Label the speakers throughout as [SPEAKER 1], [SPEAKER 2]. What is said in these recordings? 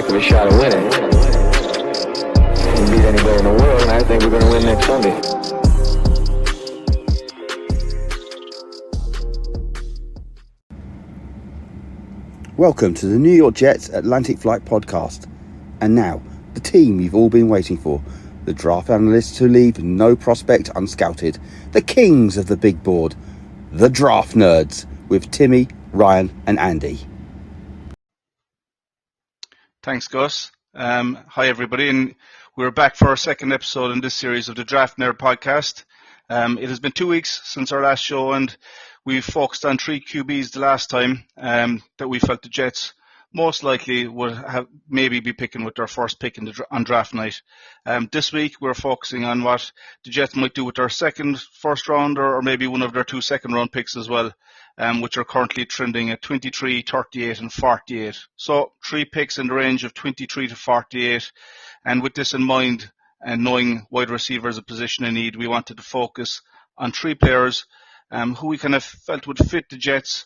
[SPEAKER 1] of a shot of winning. We can beat anybody in the world, and I think we're going to win next Sunday.
[SPEAKER 2] Welcome to the New York Jets Atlantic Flight podcast. And now, the team you've all been waiting for. The draft analysts who leave no prospect unscouted. The kings of the big board. The draft nerds with Timmy, Ryan and Andy.
[SPEAKER 3] Thanks, Gus. Hi, everybody. And we're back for our second episode in this series of the Draft Nerd podcast. It has been 2 weeks since our last show, and we focused on three QBs the last time that we felt the Jets most likely would have maybe be picking with their first pick on draft night. This week, we're focusing on what the Jets might do with their second first rounder or maybe one of their two second round picks as well, which are currently trending at 23, 38 and 48. So 3 picks in the range of 23 to 48. And with this in mind and knowing wide receiver is a position in need, we wanted to focus on 3 players who we kind of felt would fit the Jets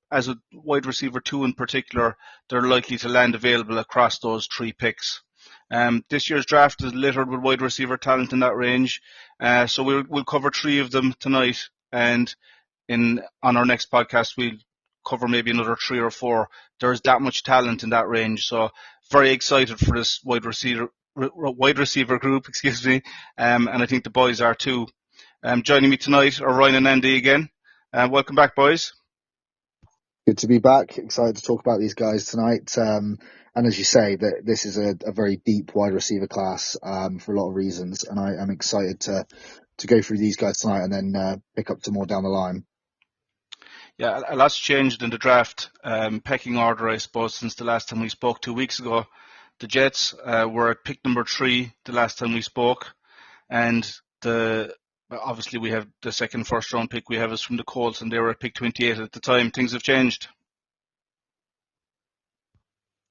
[SPEAKER 3] as a wide receiver 2 in particular. They're likely to land available across those 3 picks. This year's draft is littered with wide receiver talent in that range. So we'll cover 3 of them tonight, and on our next podcast we'll cover maybe another 3 or 4. There's that much talent in that range, so very excited for this wide receiver group, and I think the boys are too. Joining me tonight are Ryan and Andy again. Welcome back, boys.
[SPEAKER 4] Good to be back. Excited to talk about these guys tonight. And as you say, that this is a very deep wide receiver class for a lot of reasons, and I'm excited to go through these guys tonight and then pick up some more down the line.
[SPEAKER 3] Yeah, a lot's changed in the draft pecking order, I suppose, since the last time we spoke 2 weeks ago. The Jets were at pick number 3 the last time we spoke, and obviously we have the second first round pick we have is from the Colts, and they were at pick 28 at the time. Things have changed.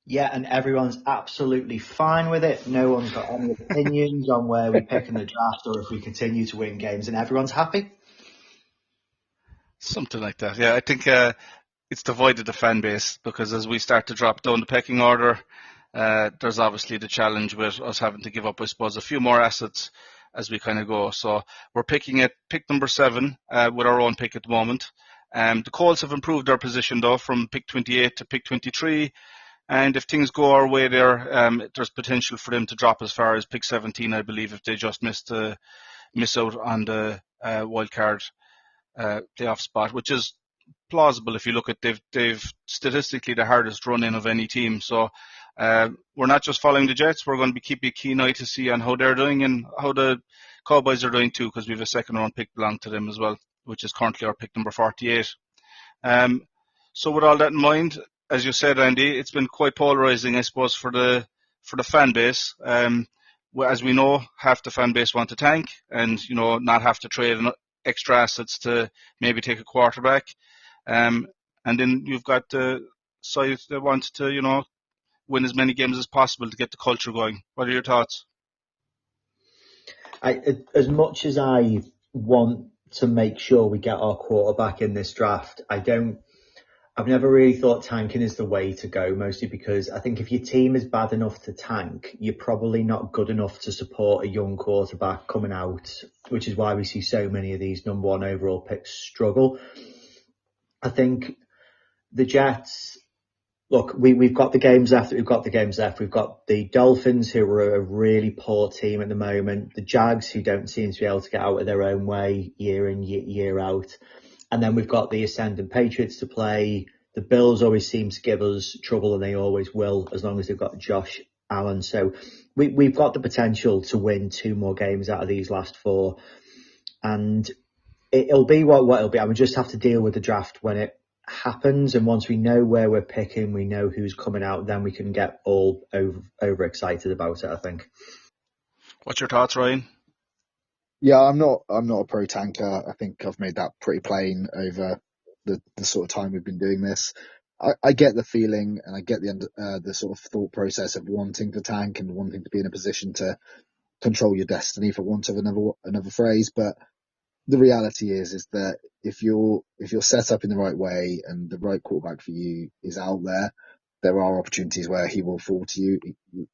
[SPEAKER 5] Yeah, and everyone's absolutely fine with it. No one's got any opinions on where we pick in the draft or if we continue to win games, and everyone's happy.
[SPEAKER 3] Something like that. Yeah, I think it's divided the fan base, because as we start to drop down the pecking order, there's obviously the challenge with us having to give up, I suppose, a few more assets as we kind of go. So we're picking at pick number 7 with our own pick at the moment. The Colts have improved their position, though, from pick 28 to pick 23. And if things go our way there, there's potential for them to drop as far as pick 17, I believe, if they just miss out on the wild card playoff spot, which is plausible if you look at they've statistically the hardest run in of any team. So we're not just following the Jets, we're going to be keeping a keen eye to see on how they're doing and how the Cowboys are doing too, because we have a second round pick belong to them as well, which is currently our pick number 48. So with all that in mind, as you said, Andy, it's been quite polarizing, I suppose, for the fan base. As we know, half the fan base want to tank and not have to trade extra assets to maybe take a quarterback, and then you've got the side that wants to win as many games as possible to get the culture going. What are your thoughts?
[SPEAKER 5] As much as I want to make sure we get our quarterback in this draft, I've never really thought tanking is the way to go, mostly because I think if your team is bad enough to tank, you're probably not good enough to support a young quarterback coming out, which is why we see so many of these number 1 overall picks struggle. I think the Jets, look, we've got the games left. We've got the Dolphins, who are a really poor team at the moment. The Jags, who don't seem to be able to get out of their own way year in, year out. And then we've got the ascendant Patriots to play. The Bills always seem to give us trouble, and they always will, as long as they've got Josh Allen. So we've got the potential to win 2 more games out of these last 4. And it'll be what it'll be. I would just have to deal with the draft when it happens. And once we know where we're picking, we know who's coming out, then we can get all overexcited about it, I think.
[SPEAKER 3] What's your thoughts, Ryan?
[SPEAKER 4] Yeah, I'm not a pro tanker. I think I've made that pretty plain over the sort of time we've been doing this. I get the feeling, and I get the sort of thought process of wanting to tank and wanting to be in a position to control your destiny, for want of another phrase. But the reality is that if you're set up in the right way and the right quarterback for you is out there, there are opportunities where he will fall to you.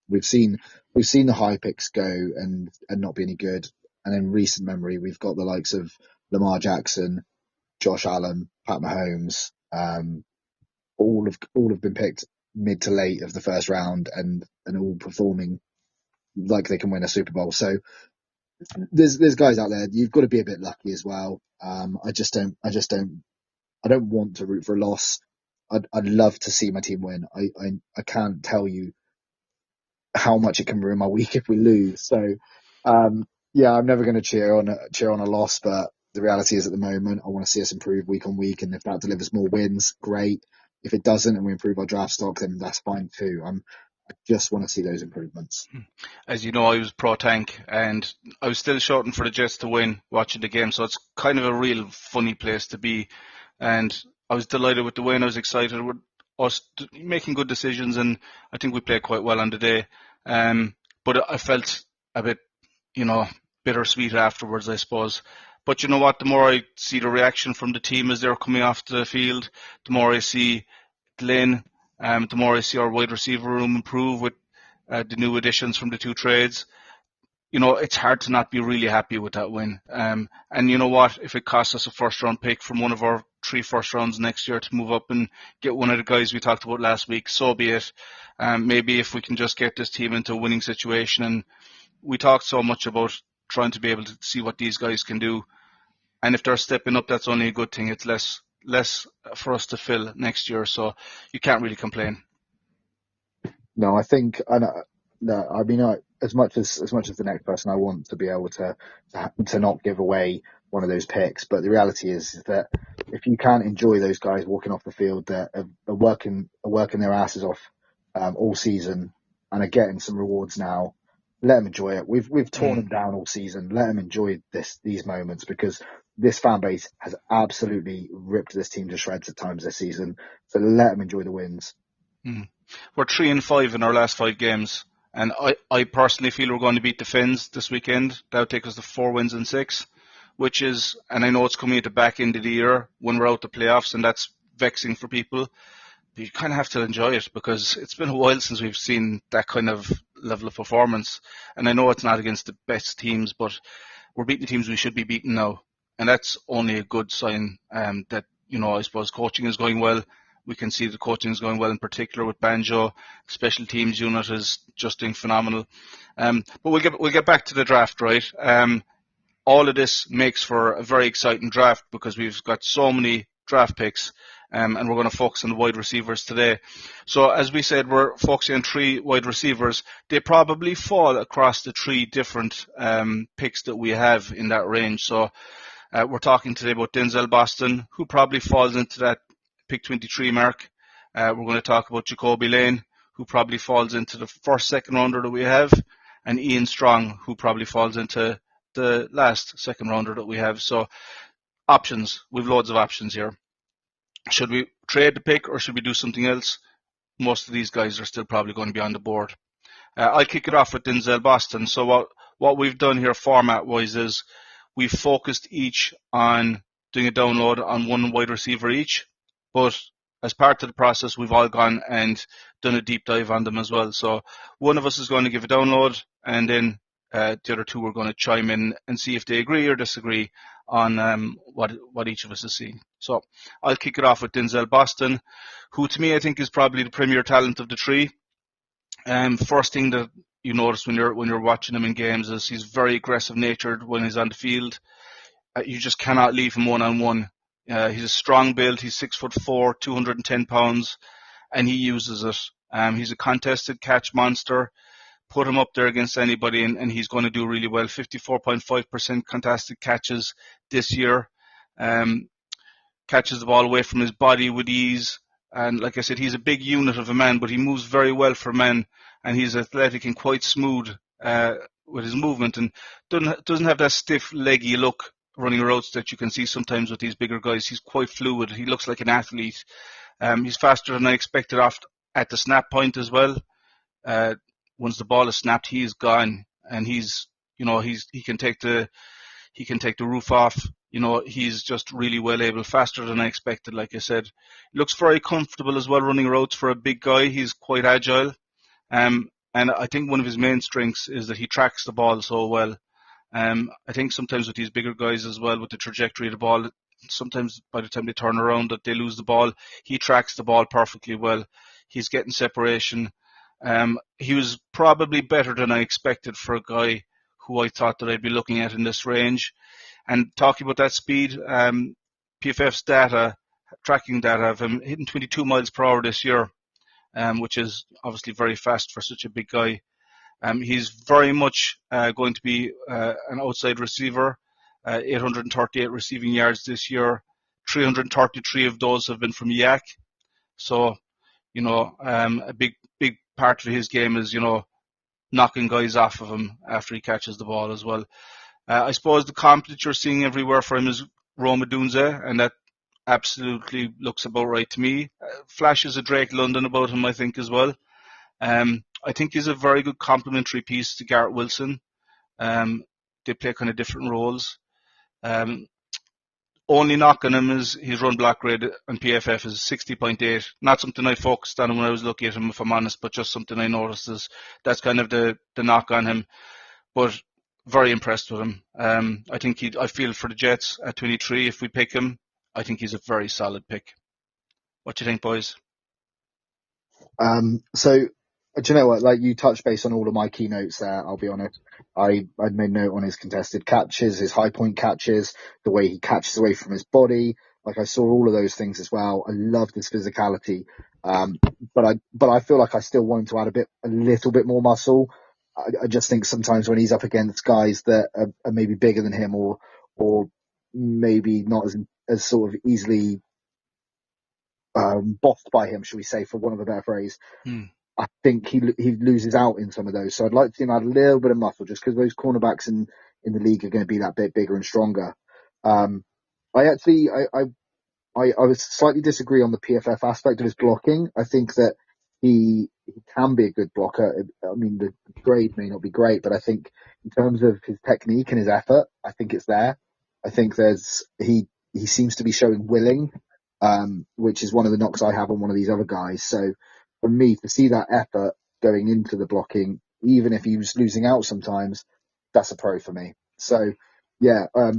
[SPEAKER 4] We've seen the high picks go and not be any good. And in recent memory, we've got the likes of Lamar Jackson, Josh Allen, Pat Mahomes, all have been picked mid to late of the first round and all performing like they can win a Super Bowl. So there's guys out there. You've got to be a bit lucky as well. I don't want to root for a loss. I'd love to see my team win. I can't tell you how much it can ruin my week if we lose. So, yeah, I'm never going to cheer on a loss, but the reality is at the moment, I want to see us improve week on week. And if that delivers more wins, great. If it doesn't and we improve our draft stock, then that's fine too. I just want to see those improvements.
[SPEAKER 3] As you know, I was pro tank and I was still shouting for the Jets to win watching the game. So it's kind of a real funny place to be. And I was delighted with the win. I was excited with us making good decisions, and I think we played quite well on the day. But I felt a bit, bittersweet afterwards, I suppose. But you know what? The more I see the reaction from the team as they're coming off the field, the more I see Glenn, the more I see our wide receiver room improve with the new additions from the two trades. It's hard to not be really happy with that win. And you know what? If it costs us a first-round pick from one of our 3 first rounds next year to move up and get one of the guys we talked about last week, so be it. Maybe if we can just get this team into a winning situation. And we talked so much about trying to be able to see what these guys can do. And if they're stepping up, that's only a good thing. It's less for us to fill next year, so you can't really complain.
[SPEAKER 4] No, I think as much as the next person, I want to be able to not give away one of those picks. But the reality is that if you can't enjoy those guys walking off the field that are working their asses off all season and are getting some rewards now, let them enjoy it. We've torn them down all season. Let them enjoy these moments, because this fan base has absolutely ripped this team to shreds at times this season. So let them enjoy the wins.
[SPEAKER 3] We're 3-5 in our last 5 games, and I personally feel we're going to beat the Finns this weekend. That'll take us to 4 wins and 6, which is, and I know it's coming at the back end of the year when we're out the playoffs, and that's vexing for people. But you kind of have to enjoy it, because it's been a while since we've seen that kind of level of performance. And I know it's not against the best teams, but we're beating teams we should be beating now, and that's only a good sign that, I suppose coaching is going well. We can see the coaching is going well, in particular with Banjo. The special teams unit is just doing phenomenal. But we'll get back to the draft, right? All of this makes for a very exciting draft, because we've got so many draft picks, and we're going to focus on the wide receivers today. So as we said, we're focusing on 3 wide receivers. They probably fall across the 3 different picks that we have in that range. So we're talking today about Denzel Boston, who probably falls into that pick 23 mark. We're going to talk about Jacoby Lane, who probably falls into the first second rounder that we have, and Ian Strong, who probably falls into the last second rounder that we have. So options, we've loads of options here. Should we trade the pick or should we do something else? Most of these guys are still probably going to be on the board. I'll kick it off with Denzel Boston. So what we've done here format-wise is we've focused each on doing a download on one wide receiver each. But as part of the process, we've all gone and done a deep dive on them as well. So one of us is going to give a download, and then the other 2 are going to chime in and see if they agree or disagree on what each of us is seeing. So I'll kick it off with Denzel Boston, who to me I think is probably the premier talent of the 3. First thing that you notice when you're watching him in games is he's very aggressive natured when he's on the field. You just cannot leave him one-on-one. He's a strong build. He's 6'4", 210 pounds, and he uses it. He's a contested catch monster. Put him up there against anybody, and he's going to do really well. 54.5% contested catches this year. Catches the ball away from his body with ease. And like I said, he's a big unit of a man, but he moves very well for men, and he's athletic and quite smooth with his movement, and doesn't have that stiff, leggy look running routes that you can see sometimes with these bigger guys. He's quite fluid. He looks like an athlete. He's faster than I expected at the snap point as well. Once the ball is snapped, he is gone, and he can take the roof off he's just really well able, faster than I expected. Like I said, looks very comfortable as well running routes for a big guy. He's quite agile. And I think one of his main strengths is that he tracks the ball so well. I think sometimes with these bigger guys as well, with the trajectory of the ball, sometimes by the time they turn around that they lose the ball, he tracks the ball perfectly well. He's getting separation. He was probably better than I expected for a guy who I thought that I'd be looking at in this range. And talking about that speed, PFF's tracking data of him hitting 22 miles per hour this year, which is obviously very fast for such a big guy. He's very much going to be an outside receiver, 838 receiving yards this year. 333 of those have been from Yak. So, a big part of his game is, knocking guys off of him after he catches the ball as well. I suppose the comp that you're seeing everywhere for him is Roma Dunze, and that absolutely looks about right to me. Flashes of Drake London about him, I think, as well. I think he's a very good complementary piece to Garrett Wilson. They play kind of different roles. Only knock on him is his run block grade on PFF is 60.8. Not something I focused on when I was looking at him, if I'm honest, but just something I noticed is that's kind of the knock on him. But very impressed with him. I feel for the Jets at 23, if we pick him, I think he's a very solid pick. What do you think, boys?
[SPEAKER 4] So, do you know what? Like, you touched base on all of my keynotes there. I'll be honest. I made note on his contested catches, his high point catches, the way he catches away from his body. Like, I saw all of those things as well. I loved his physicality. But I feel like I still want him to add a little bit more muscle. I just think sometimes when he's up against guys that are maybe bigger than him or maybe not as sort of easily bossed by him, should we say, for want of a better phrase, I think he loses out in some of those. So I'd like to see him add a little bit of muscle, just because those cornerbacks in the league are going to be that bit bigger and stronger. I would slightly disagree on the PFF aspect of his blocking. I think that he can be a good blocker. I mean, the grade may not be great, but I think in terms of his technique and his effort, I think it's there. I think he seems to be showing willing, which is one of the knocks I have on one of these other guys. So for me to see that effort going into the blocking, even if he was losing out sometimes, that's a pro for me. So yeah, I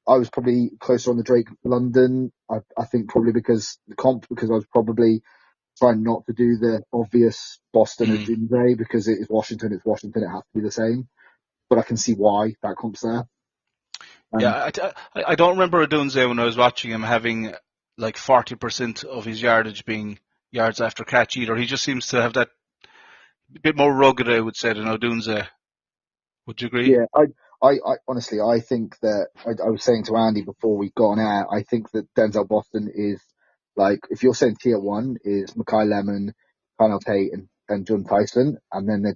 [SPEAKER 4] was probably closer on the Drake London. I think probably because I was probably trying not to do the obvious Boston and Dunze, because it is Washington. It's Washington. It has to be the same. But I can see why that comp's there.
[SPEAKER 3] I don't remember Dunze when I was watching him having like 40% of his yardage being yards after catch either. He just seems to have that bit more rugged, I would say, than Dunze. Would you agree?
[SPEAKER 4] Yeah, I honestly, I think that I was saying to Andy before we got on air, I think that Denzel Boston is, like, if you're saying tier 1 is Makai Lemon, Kyle Tate and John Tyson, and then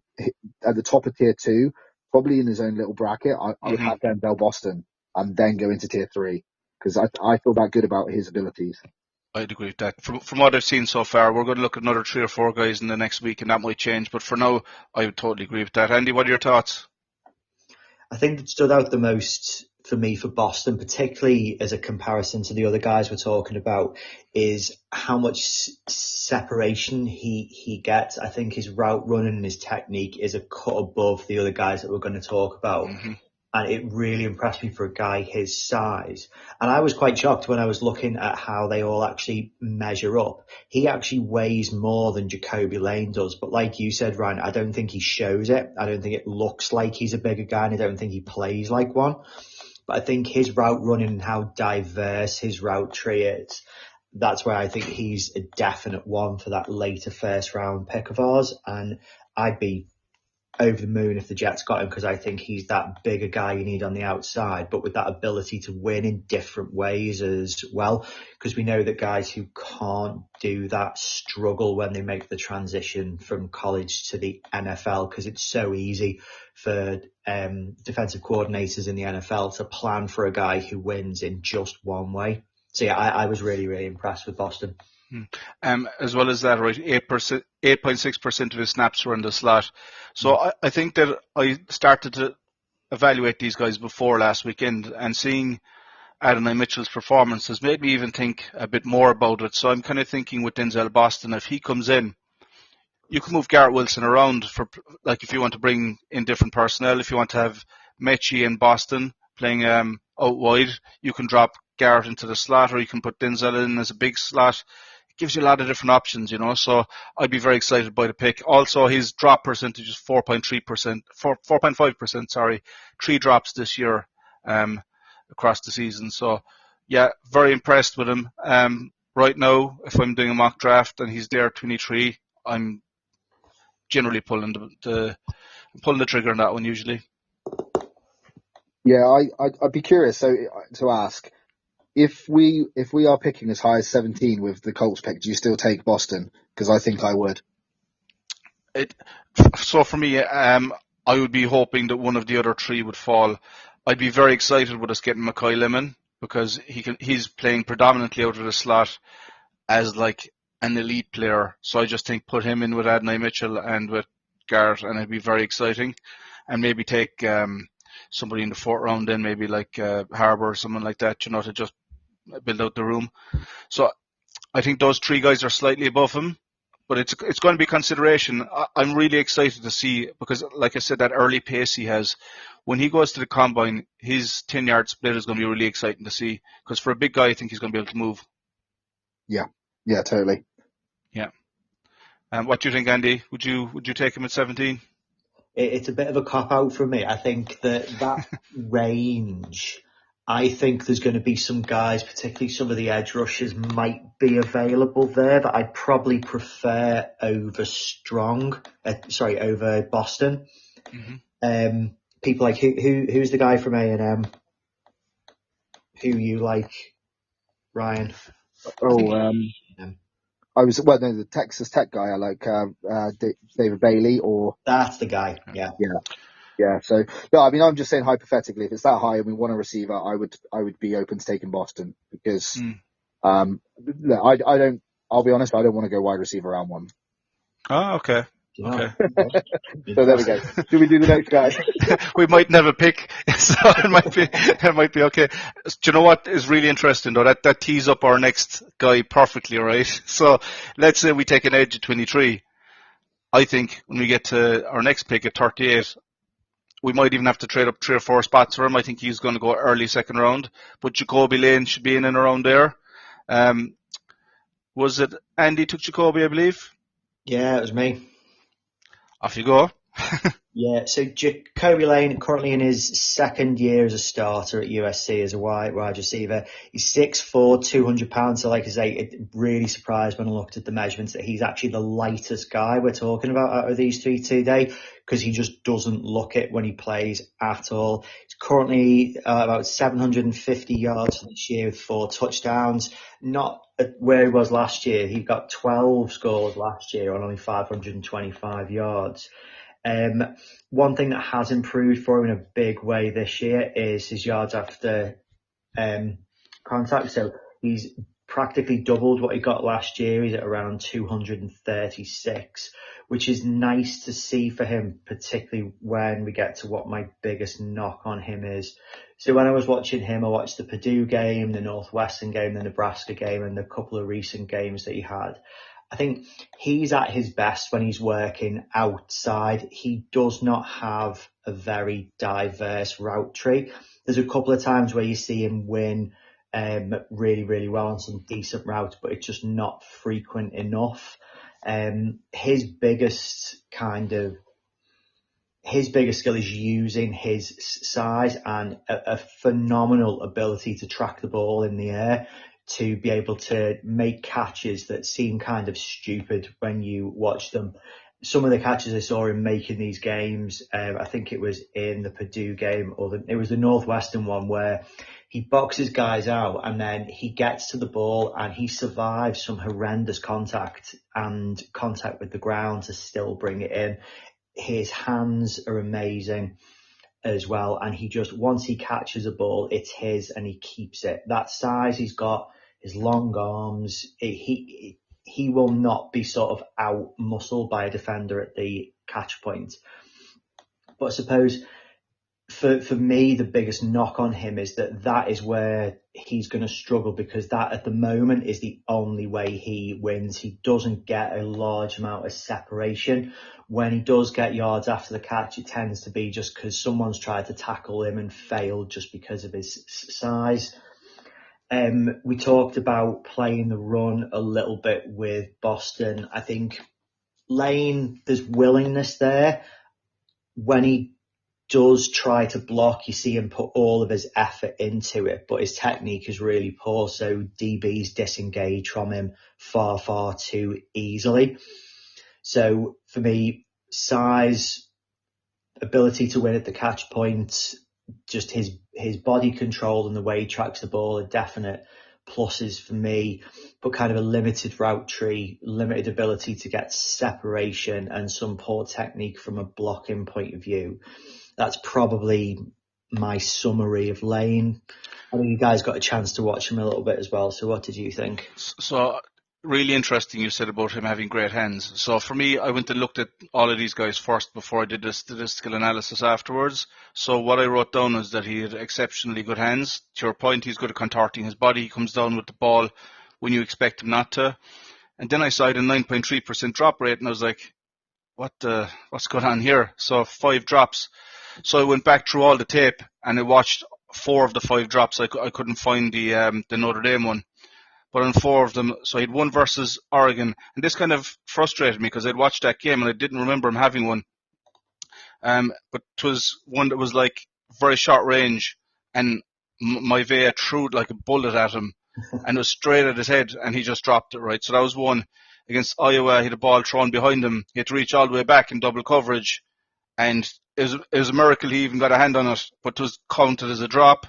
[SPEAKER 4] at the top of tier 2, probably in his own little bracket, I would have Denzel Boston and then go into tier 3, because I feel that good about his abilities.
[SPEAKER 3] I'd agree with that. From what I've seen so far, we're going to look at another 3 or 4 guys in the next week, and that might change. But for now, I would totally agree with that. Andy, what are your thoughts?
[SPEAKER 5] I think it stood out the most for me for Boston, particularly as a comparison to the other guys we're talking about, is how much separation he gets. I think his route running and his technique is a cut above the other guys that we're going to talk about. And it really impressed me for a guy his size. And I was quite shocked when I was looking at how they all actually measure up. He actually weighs more than Jacoby Lane does. But like you said, Ryan, I don't think he shows it. I don't think it looks like he's a bigger guy, and I don't think he plays like one. But I think his route running and how diverse his route tree is, that's where I think he's a definite one for that later first round pick of ours. And I'd be over the moon if the Jets got him, because I think he's that bigger guy you need on the outside, but with that ability to win in different ways as well, because we know that guys who can't do that struggle when they make the transition from college to the NFL, because it's so easy for defensive coordinators in the NFL to plan for a guy who wins in just one way. So yeah, I was really, really impressed with Boston.
[SPEAKER 3] As well as that, right, 8.6% of his snaps were in the slot. So I think that I started to evaluate these guys before last weekend, and seeing Adonai Mitchell's performance has made me even think a bit more about it. So I'm kind of thinking with Denzel Boston, if he comes in, you can move Garrett Wilson around for, like, if you want to bring in different personnel. If you want to have Mechie and Boston playing out wide, you can drop Garrett into the slot, or you can put Denzel in as a big slot. It gives you a lot of different options, you know. So I'd be very excited by the pick. Also, his drop percentage is 4.5%. Sorry, 3 drops this year across the season. So yeah, very impressed with him. Right now, if I'm doing a mock draft and he's there 23, I'm generally pulling the trigger on that one usually.
[SPEAKER 4] Yeah, I'd be curious to ask, if we are picking as high as 17 with the Colts pick, do you still take Boston? Because I think I would.
[SPEAKER 3] So for me, I would be hoping that one of the other 3 would fall. I'd be very excited with us getting Mackay Lemon, because he's playing predominantly out of the slot as like an elite player. So I just think put him in with Adonai Mitchell and with Garrett, and it'd be very exciting. And maybe take somebody in the 4th round, then maybe like Harbour or someone like that, you know, to just build out the room. So I think those 3 guys are slightly above him, but it's going to be consideration. I'm really excited to see, because like I said, that early pace he has. When he goes to the combine, his 10-yard split is going to be really exciting to see, because for a big guy, I think he's going to be able to move.
[SPEAKER 4] Yeah, totally.
[SPEAKER 3] Yeah. What do you think, Andy? Would you take him at 17?
[SPEAKER 5] It's a bit of a cop-out for me. I think that range, I think there's going to be some guys, particularly some of the edge rushers, might be available there that I'd probably prefer over Boston.
[SPEAKER 3] Mm-hmm.
[SPEAKER 5] People like, who's the guy from A&M who you like, Ryan?
[SPEAKER 4] The Texas Tech guy. I like David Bailey, or
[SPEAKER 5] that's the guy. Yeah.
[SPEAKER 4] So no, I mean, I'm just saying hypothetically, if it's that high and we want a receiver, I would be open to taking Boston, because I'll be honest, I don't want to go wide receiver round 1.
[SPEAKER 3] Oh, okay. Okay.
[SPEAKER 4] So there we go. Should we do the next guy?
[SPEAKER 3] We might never pick, so it might be okay. Do you know what is really interesting though? That tees up our next guy perfectly, right? So let's say we take an edge at 23. I think when we get to our next pick at 38, we might even have to trade up 3 or 4 spots for him. I think he's going to go early 2nd round, but Jacoby Lane should be in and around there. Was it Andy took Jacoby, I believe?
[SPEAKER 5] Yeah, it was me.
[SPEAKER 3] Off you go.
[SPEAKER 5] Yeah, so Jacoby Lane, currently in his 2nd year as a starter at USC as a wide receiver. He's 6'4", 200 pounds. So like I say, it really surprised when I looked at the measurements that he's actually the lightest guy we're talking about out of these 3 today, because he just doesn't look it when he plays at all. He's currently about 750 yards this year with 4 touchdowns. Not where he was last year. He got 12 scores last year on only 525 yards. One thing that has improved for him in a big way this year is his yards after contact. So he's practically doubled what he got last year. He's at around 236, which is nice to see for him, particularly when we get to what my biggest knock on him is. So when I was watching him, I watched the Purdue game, the Northwestern game, the Nebraska game, and the couple of recent games that he had. I think he's at his best when he's working outside. He does not have a very diverse route tree. There's a couple of times where you see him win really, really well on some decent routes, but it's just not frequent enough. His biggest skill is using his size and a phenomenal ability to track the ball in the air, to be able to make catches that seem kind of stupid when you watch them. Some of the catches I saw him making these games, I think it was in the Purdue game, it was the Northwestern one, where he boxes guys out and then he gets to the ball and he survives some horrendous contact with the ground to still bring it in. His hands are amazing as well, and he just, once he catches a ball, it's his and he keeps it. That size he's got, his long arms, he will not be sort of out muscled by a defender at the catch point. But I suppose for me, the biggest knock on him is that is where he's going to struggle, because that at the moment is the only way he wins. He doesn't get a large amount of separation. When he does get yards after the catch, it tends to be just because someone's tried to tackle him and failed just because of his size. We talked about playing the run a little bit with Boston. I think Lane, there's willingness there. When he does try to block, you see him put all of his effort into it, but his technique is really poor. So DBs disengage from him far, far too easily. So for me, size, ability to win at the catch point, just his body control and the way he tracks the ball are definite pluses for me, but kind of a limited route tree, limited ability to get separation, and some poor technique from a blocking point of view. That's probably my summary of Lane. I think you guys got a chance to watch him a little bit as well. So what did you think?
[SPEAKER 3] So really interesting you said about him having great hands. So for me, I went and looked at all of these guys first before I did the statistical analysis afterwards. So what I wrote down is that he had exceptionally good hands. To your point, he's good at contorting his body. He comes down with the ball when you expect him not to. And then I saw it a 9.3% drop rate, and I was like, what's going on here? So 5 drops. So I went back through all the tape and I watched 4 of the 5 drops. I couldn't find the Notre Dame one, but on 4 of them, so I had one versus Oregon, and this kind of frustrated me because I'd watched that game and I didn't remember him having one. But it was one that was like very short range, and Maivia threw it like a bullet at him, and it was straight at his head, and he just dropped it, right? So that was one. Against Iowa, he had a ball thrown behind him. He had to reach all the way back in double coverage, and it was a miracle he even got a hand on it, but it was counted as a drop.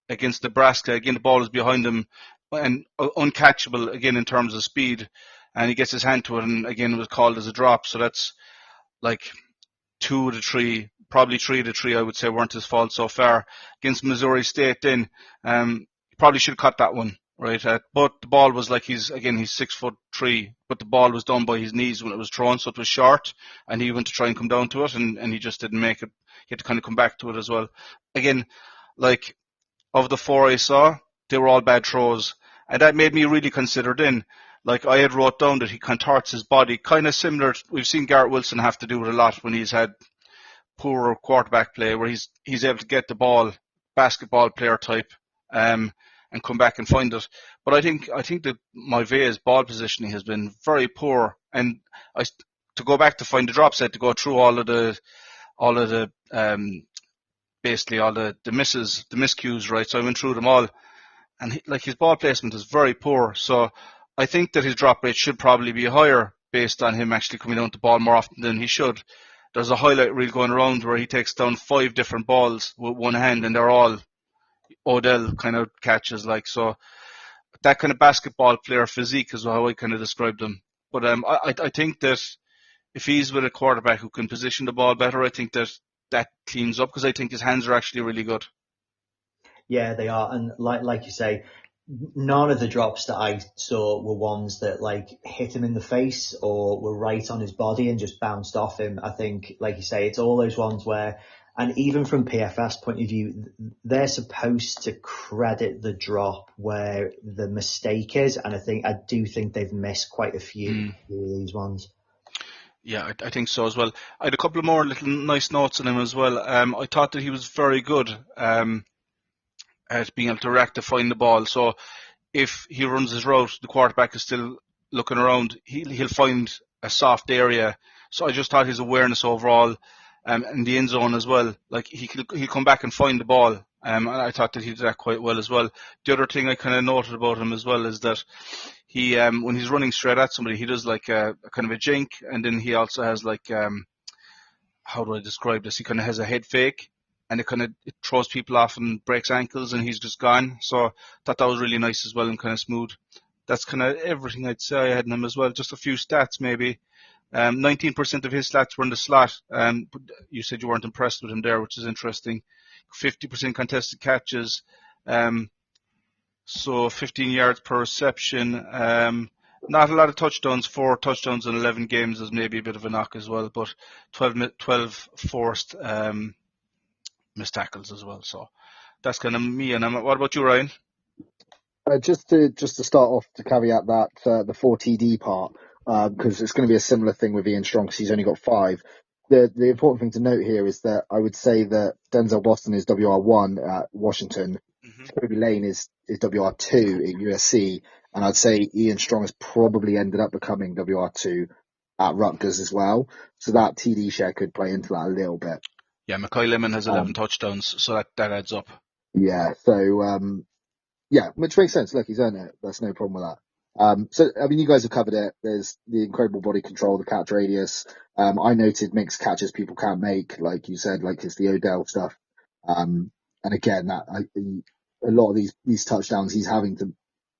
[SPEAKER 3] Against Nebraska, again, the ball is behind him and uncatchable, again, in terms of speed, and he gets his hand to it, and again, it was called as a drop. So that's like 2 of the 3, probably 3 of the 3, I would say, weren't his fault so far. Against Missouri State, then, he probably should have caught that one, right? But the ball was like, he's 6'3", but the ball was down by his knees when it was thrown, so it was short, and he went to try and come down to it, and he just didn't make it. He had to kind of come back to it as well. Again, like, of the 4 I saw, they were all bad throws, and that made me really consider then. Like, I had wrote down that he contorts his body, kind of similar. We've seen Garrett Wilson have to do it a lot when he's had poor quarterback play, where he's able to get the ball, basketball player type, and come back and find it. But I think that Maivia's ball positioning has been very poor, and to go back to find the drops, I had to go through all of the basically all the miscues, right? So I went through them all, and his ball placement is very poor. So I think that his drop rate should probably be higher based on him actually coming down the ball more often than he should. There's a highlight reel going around where he takes down 5 different balls with one hand, and they're all Odell kind of catches. Like, so that kind of basketball player physique is how I kind of described him. But I think that if he's with a quarterback who can position the ball better, I think that cleans up, because I think his hands are actually really good.
[SPEAKER 5] Yeah, they are. And like you say, none of the drops that I saw were ones that like hit him in the face or were right on his body and just bounced off him. I think, like you say, it's all those ones where, and even from PFS point of view, they're supposed to credit the drop where the mistake is. And I do think they've missed quite a few of these ones.
[SPEAKER 3] Yeah, I think so as well. I had a couple of more little nice notes on him as well. I thought that he was very good at being able to rectify the ball. So if he runs his route, the quarterback is still looking around, he'll find a soft area. So I just thought his awareness overall in the end zone as well, like he'll come back and find the ball. And I thought that he did that quite well as well. The other thing I kind of noted about him as well is that he, when he's running straight at somebody, he does like a kind of a jink, and then he also has like, how do I describe this? He kind of has a head fake, and it throws people off and breaks ankles, and he's just gone. So I thought that was really nice as well and kind of smooth. That's kind of everything I'd say I had in him as well. Just a few stats maybe. 19% of his stats were in the slot. You said you weren't impressed with him there, which is interesting. 50% contested catches. So 15 yards per reception. Not a lot of touchdowns. 4 touchdowns in 11 games is maybe a bit of a knock as well, but 12 forced missed tackles as well. So that's kind of me. And what about you, Ryan?
[SPEAKER 4] Just to start off, to caveat that the 4TD part, because it's going to be a similar thing with Ian Strong because he's only got 5. The important thing to note here is that I would say that Denzel Boston is WR1 at Washington, Toby Lane is WR2 at USC, and I'd say Ian Strong has probably ended up becoming WR2 at Rutgers as well. So that TD share could play into that a little bit.
[SPEAKER 3] Yeah, Mackay Lemon has 11 touchdowns, so that adds up.
[SPEAKER 4] Yeah, so yeah, which makes sense. Look, he's earned it. That's no problem with that. So, I mean, you guys have covered it. There's the incredible body control, the catch radius. I noted mixed catches people can't make, like you said, like it's the Odell stuff. And again, a lot of these touchdowns, he's having to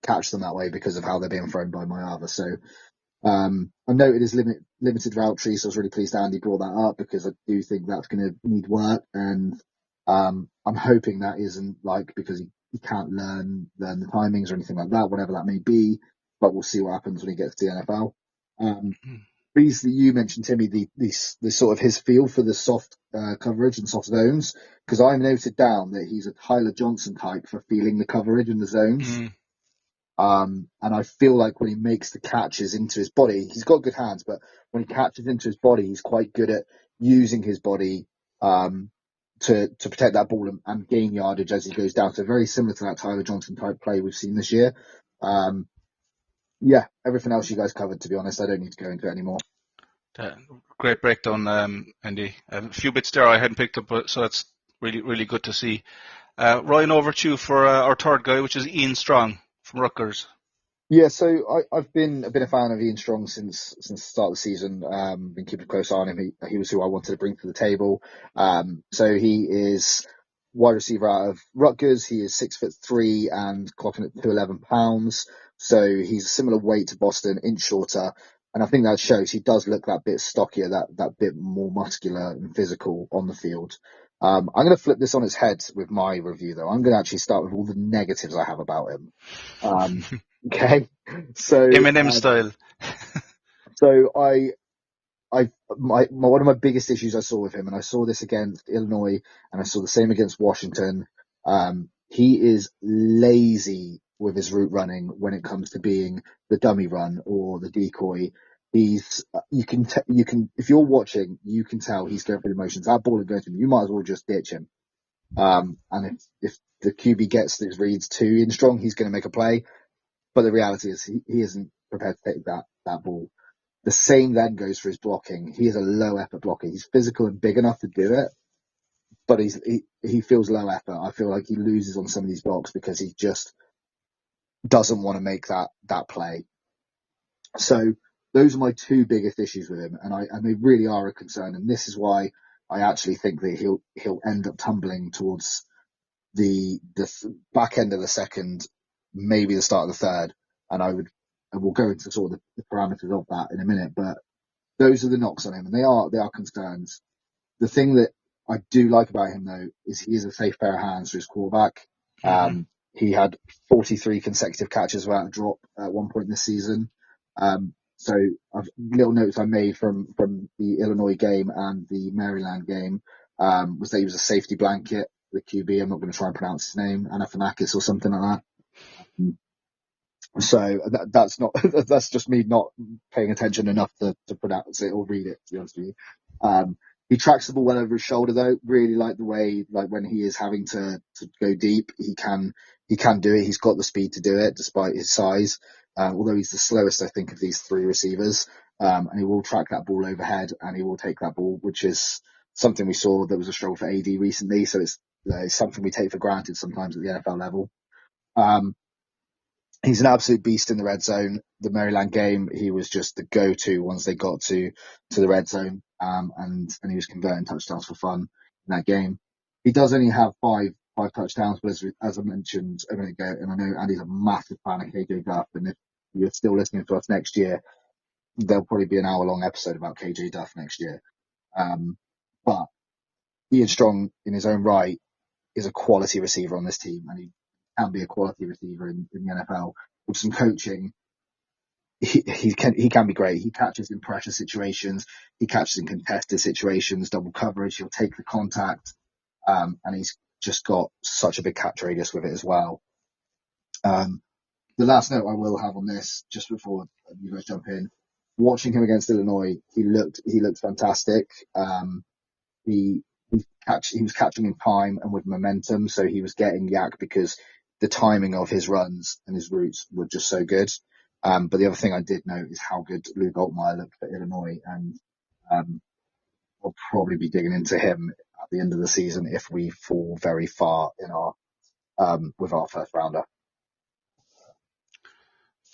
[SPEAKER 4] catch them that way because of how they're being thrown by Mayava. So, I noted his limited route tree, so I was really pleased Andy brought that up because I do think that's going to need work. And, I'm hoping that isn't like because he can't learn the timings or anything like that, whatever that may be. But we'll see what happens when he gets to the NFL. Please, you mentioned Timmy the sort of his feel for the soft coverage and soft zones, because I noted down that he's a Tyler Johnson type for feeling the coverage in the zones. And I feel like when he makes the catches into his body, he's got good hands, but when he catches into his body, he's quite good at using his body to protect that ball and gain yardage as he goes down. So very similar to that Tyler Johnson type play we've seen this year. Yeah, everything else you guys covered, to be honest. I don't need to go into it anymore.
[SPEAKER 3] Great breakdown, Andy. A few bits there I hadn't picked up, so that's really, really good to see. Ryan, over to you for our third guy, which is Ian Strong from Rutgers.
[SPEAKER 4] Yeah, so I've been a fan of Ian Strong since the start of the season. Been keeping a close eye on him. He was who I wanted to bring to the table. So he is wide receiver out of Rutgers. He is 6'3" and clocking at 211 pounds. So he's a similar weight to Boston, inch shorter. And I think that shows he does look that bit stockier, that bit more muscular and physical on the field. I'm going to flip this on its head with my review, though. I'm going to actually start with all the negatives I have about him. Okay, so
[SPEAKER 3] Eminem style.
[SPEAKER 4] So one of my biggest issues I saw with him, and I saw this against Illinois, and I saw the same against Washington. He is lazy with his route running when it comes to being the dummy run or the decoy. You can if you're watching, you can tell he's going through the motions. That ball is going to him. You might as well just ditch him. And if the QB gets his reads too in strong, he's going to make a play. But the reality is he isn't prepared to take that ball. The same then goes for his blocking. He is a low effort blocker. He's physical and big enough to do it, but he feels low effort. I feel like he loses on some of these blocks because he just doesn't want to make that play. So those are my two biggest issues with him, and they really are a concern. And this is why I actually think that he'll end up tumbling towards the back end of the second, maybe the start of the third. And we'll go into sort of the parameters of that in a minute, but those are the knocks on him, and they are concerns. The thing that I do like about him, though, is he is a safe pair of hands for his quarterback. He had 43 consecutive catches without a drop at one point this season. So little notes I made from the Illinois game and the Maryland game was that he was a safety blanket, the QB. I'm not going to try and pronounce his name, Anafanakis or something like that. So that's just me not paying attention enough to pronounce it or read it, to be honest with you. He tracks the ball well over his shoulder, though. Really like the way, like when he is having to go deep, he can do it. He's got the speed to do it despite his size. Although he's the slowest, I think, of these three receivers. And he will track that ball overhead and he will take that ball, which is something we saw that was a struggle for AD recently. So it's something we take for granted sometimes at the NFL level. He's an absolute beast in the red zone. The Maryland game, he was just the go-to once they got to the red zone, and he was converting touchdowns for fun in that game. He does only have five touchdowns, but as I mentioned a minute ago, and I know Andy's a massive fan of KJ Duff, and if you're still listening to us next year, there'll probably be an hour-long episode about KJ Duff next year. But Ian Strong, in his own right, is a quality receiver on this team, and he can be a quality receiver in the NFL. With some coaching, he can be great. He catches in pressure situations. He catches in contested situations, double coverage. He'll take the contact. and he's just got such a big catch radius with it as well. The last note I will have on this, just before you guys jump in, watching him against Illinois, he looked fantastic. He he was catching in time and with momentum, so he was getting yak because the timing of his runs and his routes were just so good. But the other thing I did note is how good Luke Altmaier looked for Illinois, and we'll probably be digging into him at the end of the season if we fall very far in our with our first rounder.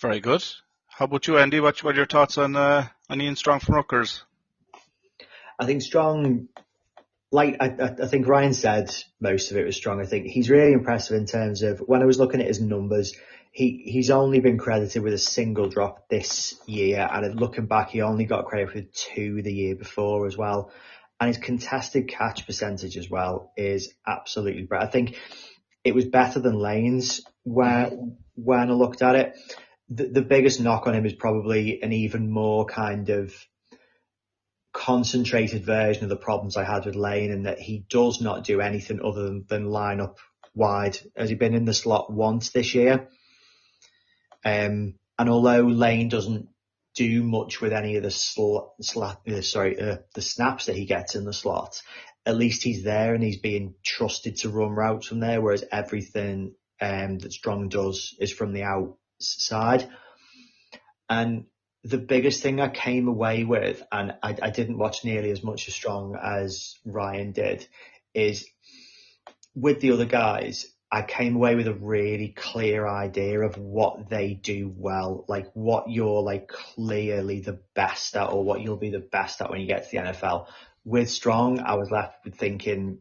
[SPEAKER 3] Very good. How about you, Andy? What are your thoughts on Ian Strong from Rutgers?
[SPEAKER 5] I think Strong, like I think Ryan said, most of it was Strong. I think he's really impressive in terms of, when I was looking at his numbers, he's only been credited with a single drop this year, and looking back, he only got credit with 2 the year before as well. And his contested catch percentage as well is absolutely great. I think it was better than Lane's when I looked at it. The biggest knock on him is probably an even more kind of concentrated version of the problems I had with Lane, in that he does not do anything other than line up wide. Has he been in the slot once this year? And although Lane doesn't do much with any of the snaps that he gets in the slot, at least he's there and he's being trusted to run routes from there, whereas everything that Strong does is from the outside. And the biggest thing I came away with, and I didn't watch nearly as much as Strong as Ryan did, is with the other guys, I came away with a really clear idea of what they do well, like what you're like clearly the best at, or what you'll be the best at when you get to the NFL. With Strong, I was left with thinking,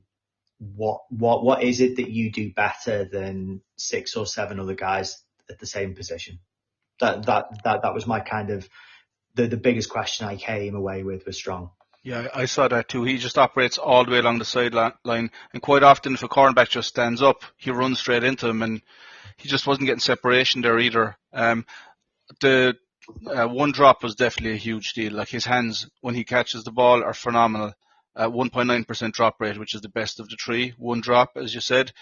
[SPEAKER 5] what is it that you do better than 6 or 7 other guys at the same position? That was my kind of the biggest question I came away with Strong.
[SPEAKER 3] Yeah, I saw that too. He just operates all the way along the sideline, and quite often if a cornerback just stands up, he runs straight into him, and he just wasn't getting separation there either. The one drop was definitely a huge deal. Like, his hands when he catches the ball are phenomenal. 1.9% drop rate, which is the best of the 3. One drop, as you said.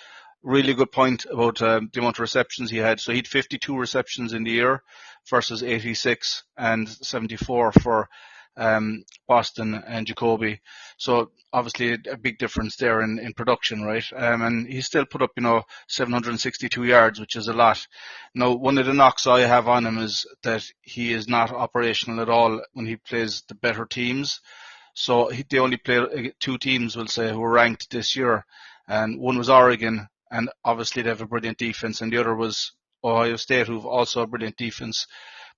[SPEAKER 3] Really good point about the amount of receptions he had. So he had 52 receptions in the year versus 86 and 74 for Boston and Jacoby. So obviously a big difference there in production, right? And he still put up, 762 yards, which is a lot. Now, one of the knocks I have on him is that he is not operational at all when he plays the better teams. So they only play 2 teams, we'll say, who were ranked this year. And one was Oregon, and obviously they have a brilliant defense, and the other was Ohio State, who've also a brilliant defense.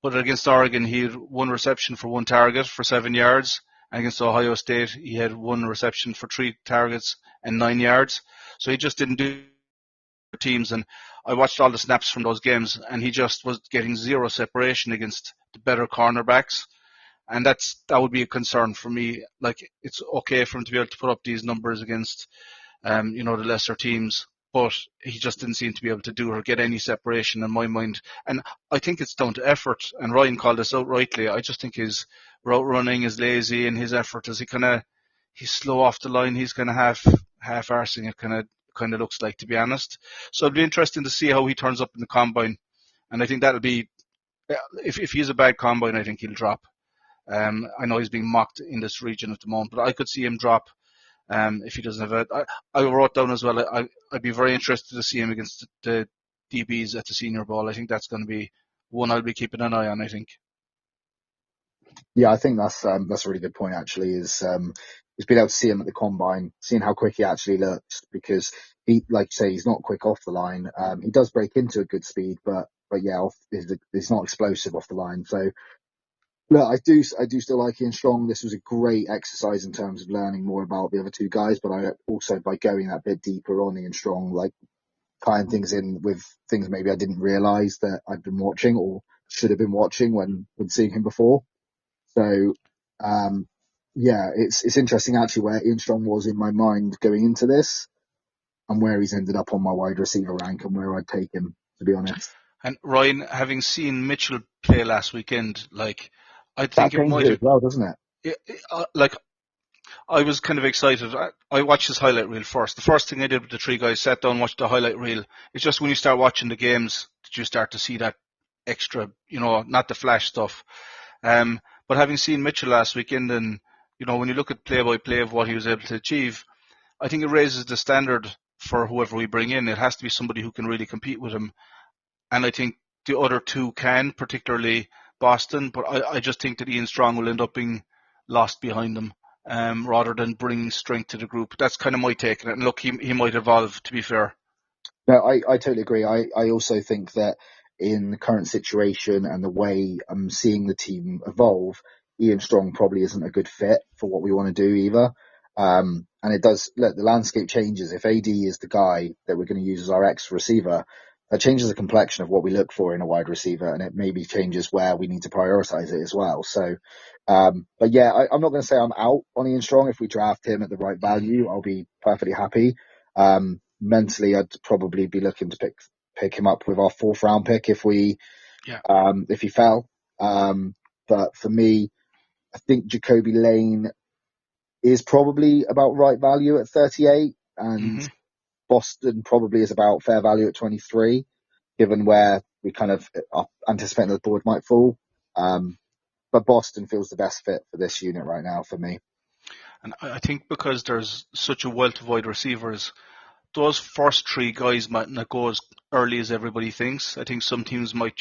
[SPEAKER 3] But against Oregon, he had 1 reception for 1 target for 7 yards. And against Ohio State, he had 1 reception for 3 targets and 9 yards. So he just didn't do teams. And I watched all the snaps from those games, and he just was getting 0 separation against the better cornerbacks. And that would be a concern for me. Like, it's okay for him to be able to put up these numbers against, the lesser teams, but he just didn't seem to be able to do or get any separation in my mind. And I think it's down to effort. And Ryan called this out rightly. I just think his route running is lazy, and his effort is he's slow off the line. He's kind of half-arsing it, kind of looks like, to be honest. So it'll be interesting to see how he turns up in the combine. And I think that'll be, if he's a bad combine, I think he'll drop. I know he's being mocked in this region at the moment, but I could see him drop if he doesn't have it. I wrote down as well, I'd be very interested to see him against the DBs at the Senior Bowl. I think that's going to be one I'll be keeping an eye on, I think.
[SPEAKER 4] Yeah, I think that's a really good point, actually, is being able to see him at the combine, seeing how quick he actually looks, because he, like you say, he's not quick off the line. He does break into a good speed, but yeah, he's not explosive off the line. So, look, I do still like Ian Strong. This was a great exercise in terms of learning more about the other 2 guys, but I also, by going that bit deeper on Ian Strong, like tying things in with things maybe I didn't realise that I'd been watching or should have been watching when seeing him before. So, yeah, it's interesting actually where Ian Strong was in my mind going into this, and where he's ended up on my wide receiver rank, and where I'd take him, to be honest.
[SPEAKER 3] And Ryan, having seen Mitchell play last weekend, like, I think
[SPEAKER 4] that
[SPEAKER 3] it might have,
[SPEAKER 4] as well, doesn't it?
[SPEAKER 3] I was kind of excited. I watched his highlight reel first. The first thing I did with the three guys, sat down, watched the highlight reel. It's just when you start watching the games that you start to see that extra, not the flash stuff. But having seen Mitchell last weekend, and when you look at play by play of what he was able to achieve, I think it raises the standard for whoever we bring in. It has to be somebody who can really compete with him. And I think the other two can, particularly Boston, but I just think that Ian Strong will end up being lost behind them, rather than bringing strength to the group. That's kind of my take on it. And look, he might evolve, to be fair.
[SPEAKER 4] No, I totally agree. I also think that in the current situation and the way I'm seeing the team evolve, Ian Strong probably isn't a good fit for what we want to do either. And it does, look, the landscape changes. If AD is the guy that we're going to use as our X receiver, that changes the complexion of what we look for in a wide receiver, and it maybe changes where we need to prioritize it as well. So, but yeah, I'm not going to say I'm out on Ian Strong. If we draft him at the right value, I'll be perfectly happy. Mentally, I'd probably be looking to pick him up with our 4th round pick if he fell. But for me, I think Jacoby Lane is probably about right value at 38, and Boston probably is about fair value at 23, given where we kind of are anticipating the board might fall. But Boston feels the best fit for this unit right now for me.
[SPEAKER 3] And I think because there's such a wealth of wide receivers, those first 3 guys might not go as early as everybody thinks. I think some teams might,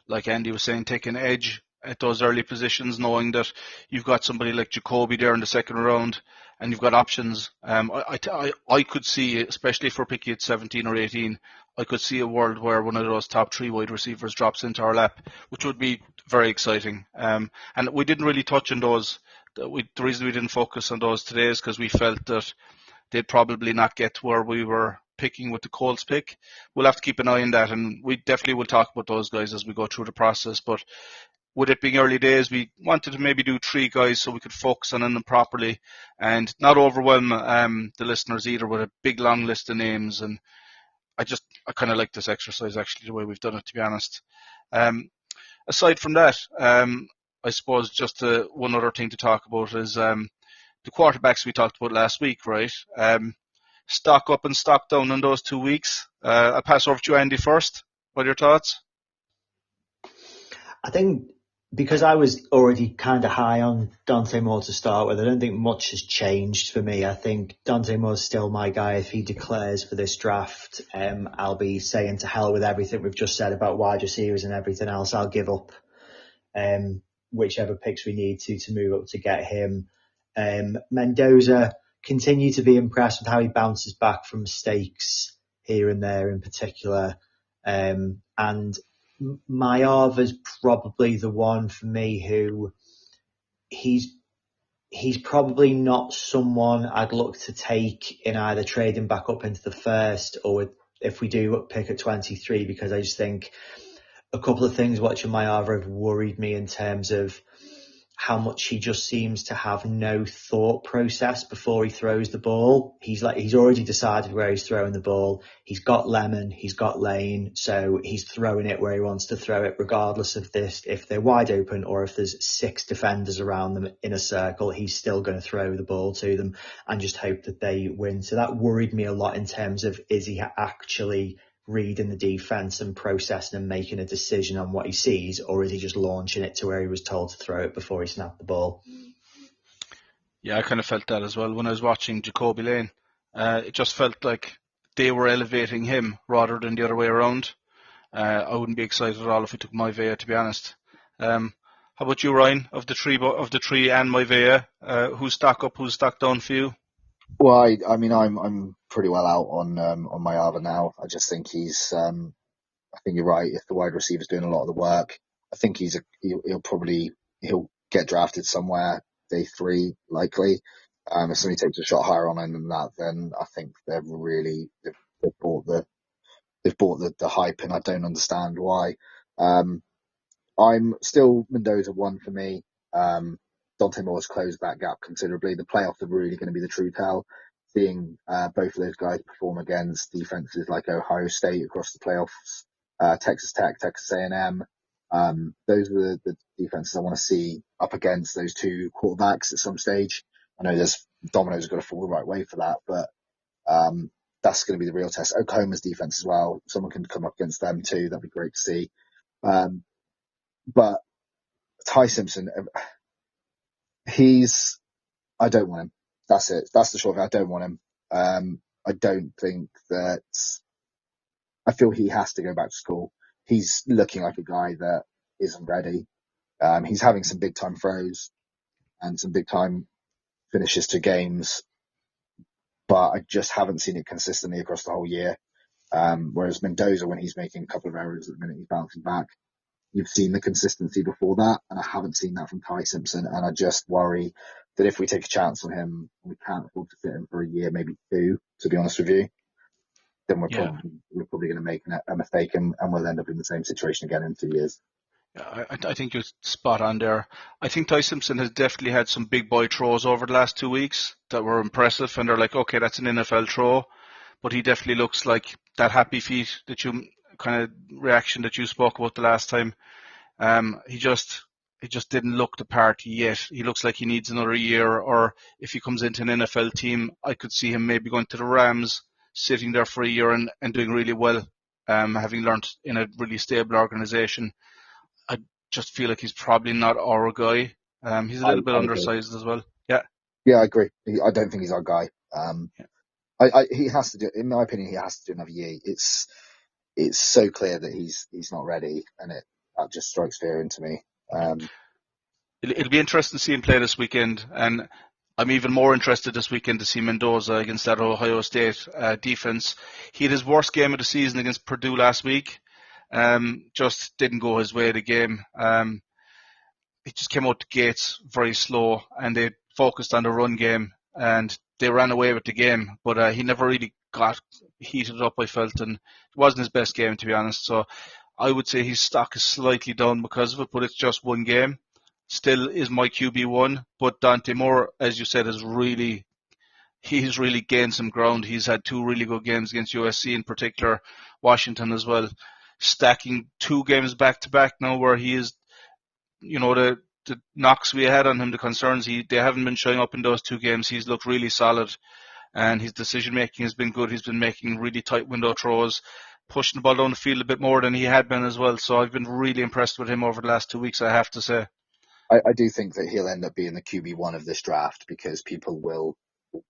[SPEAKER 3] like Andy was saying, take an edge at those early positions, knowing that you've got somebody like Jacoby there in the 2nd round, and you've got options. I could see, especially if we're picking at 17 or 18, I could see a world where one of those top 3 wide receivers drops into our lap, which would be very exciting. And we didn't really touch on those. The reason we didn't focus on those today is because we felt that they'd probably not get to where we were picking with the Colts pick. We'll have to keep an eye on that, and we definitely will talk about those guys as we go through the process. But with it being early days, we wanted to maybe do 3 guys so we could focus on them properly and not overwhelm the listeners either with a big long list of names. And I kind of like this exercise, actually, the way we've done it, to be honest. Aside from that, I suppose just one other thing to talk about is the quarterbacks we talked about last week, right? Stock up and stock down in those 2 weeks. I'll pass over to you, Andy, first. What are your thoughts?
[SPEAKER 5] I think because I was already kind of high on Dante Moore to start with, I don't think much has changed for me. I think Dante Moore's still my guy. If he declares for this draft, I'll be saying to hell with everything we've just said about wide receivers and everything else. I'll give up whichever picks we need to move up to get him. Mendoza, continue to be impressed with how he bounces back from mistakes here and there in particular. And Mayava's probably the one for me who he's probably not someone I'd look to take in either trading back up into the 1st or if we do pick at 23, because I just think a couple of things watching Mayava have worried me in terms of how much he just seems to have no thought process before he throws the ball. He's already decided where he's throwing the ball. He's got Lemon, he's got Lane, so he's throwing it where he wants to throw it, regardless of this, if they're wide open or if there's 6 defenders around them in a circle, he's still going to throw the ball to them and just hope that they win. So that worried me a lot in terms of, is he actually reading the defense and processing and making a decision on what he sees, or is he just launching it to where he was told to throw it before he snapped the ball?
[SPEAKER 3] Yeah, I kind of felt that as well when I was watching Jacoby Lane. It just felt like they were elevating him rather than the other way around. I wouldn't be excited at all if we took Maivia, to be honest. How about you, Ryan? Of the three and Maivia, who's stock up, who's stock down for you?
[SPEAKER 4] Well, I mean, I'm pretty well out on Mayava now. I just think I think you're right. If the wide receiver's doing a lot of the work, I think he'll get drafted somewhere day 3 likely. If somebody takes a shot higher on him than that, then I think they've bought the hype, and I don't understand why. I'm still Mendoza 1 for me. Dante Moore's closed that gap considerably. The playoffs are really going to be the true tell. Seeing both of those guys perform against defenses like Ohio State across the playoffs, Texas Tech, Texas A&M. Those are the defenses I want to see up against those 2 quarterbacks at some stage. I know there's dominoes have got to fall the right way for that, but that's going to be the real test. Oklahoma's defense as well. Someone can come up against them too. That'd be great to see. But Ty Simpson, I don't want him. That's it. That's the short of it. I don't want him. I don't think that. I feel he has to go back to school. He's looking like a guy that isn't ready. He's having some big time throws and some big time finishes to games, but I just haven't seen it consistently across the whole year. Whereas Mendoza, when he's making a couple of errors at the minute, he's bouncing back. You've seen the consistency before that, and I haven't seen that from Ty Simpson. And I just worry that if we take a chance on him, we can't afford to sit him for a year, maybe two, to be honest with you, then we're probably going to make a mistake and we'll end up in the same situation again in 2 years.
[SPEAKER 3] I think you're spot on there. I think Ty Simpson has definitely had some big boy throws over the last 2 weeks that were impressive, and they're like, okay, that's an NFL throw, but he definitely looks like that happy feet that you kind of reaction that you spoke about the last time. He just didn't look the part yet. He looks like he needs another year, or if he comes into an NFL team, I could see him maybe going to the Rams, sitting there for a year and doing really well, having learned in a really stable organization. I just feel like he's probably not our guy. He's a little bit undersized as well. Yeah.
[SPEAKER 4] Yeah, I agree. I don't think he's our guy. He has to do, in my opinion, he has to do another year. It's so clear that he's not ready, and that just strikes fear into me.
[SPEAKER 3] It'll be interesting to see him play this weekend, and I'm even more interested this weekend to see Mendoza against that Ohio State defense. He had his worst game of the season against Purdue last week. Just didn't go his way the game. He just came out the gates very slow, and they focused on the run game, and they ran away with the game. But he never really got heated up, I felt, and it wasn't his best game, to be honest. So I would say his stock is slightly down because of it, but it's just one game. Still is my QB1, but Dante Moore, as you said, he's really gained some ground. He's had 2 really good games against USC in particular, Washington as well, stacking 2 games back to back now where he is, the knocks we had on him, the concerns, they haven't been showing up in those 2 games. He's looked really solid, and his decision making has been good. He's been making really tight window throws, pushing the ball down the field a bit more than he had been as well. So I've been really impressed with him over the last 2 weeks, I have to say.
[SPEAKER 4] I do think that he'll end up being the QB1 of this draft because people will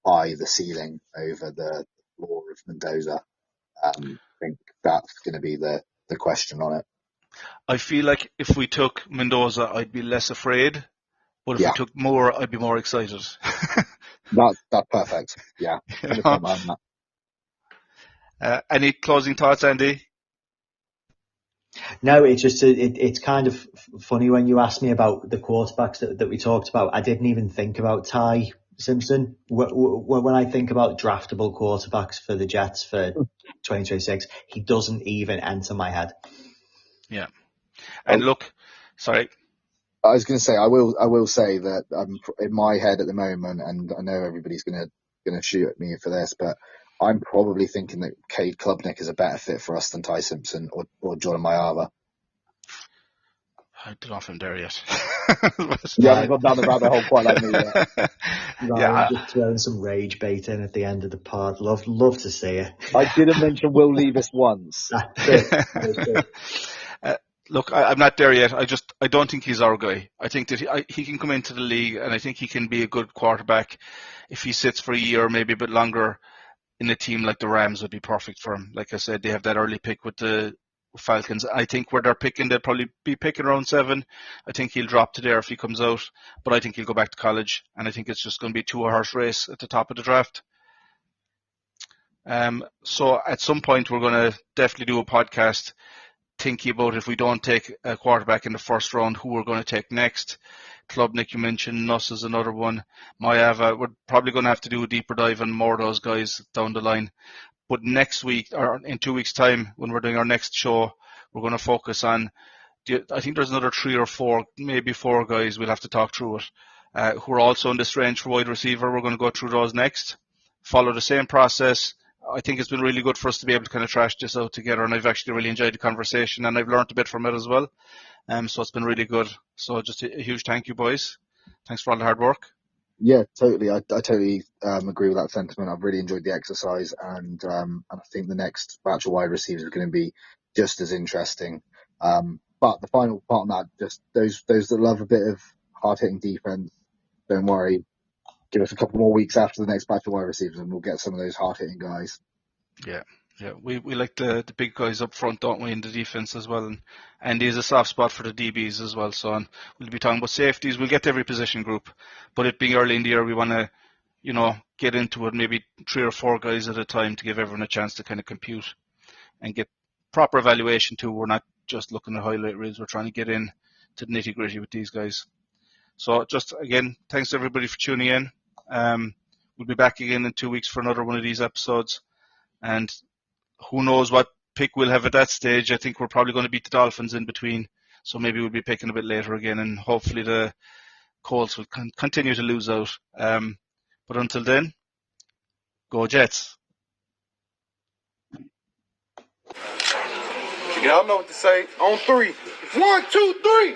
[SPEAKER 4] buy the ceiling over the floor of Mendoza. I think that's going to be the question on it.
[SPEAKER 3] I feel like if we took Mendoza, I'd be less afraid, but if we took Moore, I'd be more excited.
[SPEAKER 4] That's perfect. Yeah.
[SPEAKER 3] Any closing thoughts, Andy?
[SPEAKER 5] No, it's kind of funny when you asked me about the quarterbacks that we talked about. I didn't even think about Ty Simpson. When I think about draftable quarterbacks for the Jets for 2026, he doesn't even enter my head.
[SPEAKER 3] Yeah. And look, sorry.
[SPEAKER 4] I was going to say, I will say that I'm in my head at the moment, and I know everybody's going to shoot at me for this, but I'm probably thinking that Cade Klubnik is a better fit for us than Ty Simpson or Jordan Mailata.
[SPEAKER 3] I don't know if I'm there yet.
[SPEAKER 4] You haven't gone down the rabbit hole quite like me yet.
[SPEAKER 5] I'm just throwing some rage bait in at the end of the pod. Love to see it.
[SPEAKER 4] I didn't mention Will Levis once.
[SPEAKER 3] Look, I'm not there yet. I don't think he's our guy. I think that he can come into the league, and I think he can be a good quarterback if he sits for a year, maybe a bit longer. In a team like the Rams would be perfect for him. Like I said, they have that early pick with the Falcons. I think where they're picking, they'll probably be picking around 7. I think he'll drop to there if he comes out, but I think he'll go back to college, and I think it's just going to be a 2-horse race at the top of the draft. So at some point, we're going to definitely do a podcast thinking about if we don't take a quarterback in the first round, who we're going to take next. Klubnik, you mentioned, Nuss is another one. Mailata, we're probably going to have to do a deeper dive on more of those guys down the line. But next week, or in 2 weeks' time, when we're doing our next show, we're going to focus on, I think there's another 3 or 4, maybe 4 guys, we'll have to talk through it, who are also in this range for wide receiver. We're going to go through those next, follow the same process. I think it's been really good for us to be able to kind of trash this out together, and I've actually really enjoyed the conversation, and I've learned a bit from it as well. So it's been really good. So just a huge thank you, boys. Thanks for all the hard work.
[SPEAKER 4] Yeah, totally. I totally agree with that sentiment. I've really enjoyed the exercise, and I think the next batch of wide receivers are going to be just as interesting. But the final part on that, just those that love a bit of hard hitting defense, don't worry. Give us a couple more weeks after the next batch of wide receivers, and we'll get some of those hard hitting guys.
[SPEAKER 3] Yeah. We like the big guys up front, don't we, in the defense as well. And Andy is a soft spot for the DBs as well. So we'll be talking about safeties. We'll get to every position group. But it being early in the year, we want to, get into it maybe 3 or 4 guys at a time to give everyone a chance to kind of compute and get proper evaluation too. We're not just looking at highlight reels. We're trying to get in to the nitty gritty with these guys. So just again, thanks to everybody for tuning in. We'll be back again in 2 weeks for another one of these episodes. And who knows what pick we'll have at that stage. I think we're probably going to beat the Dolphins in between. So maybe we'll be picking a bit later again. And hopefully the Colts will continue to lose out. But until then, go Jets.
[SPEAKER 6] Y'all know what to say. On 3. 1, 2, 3.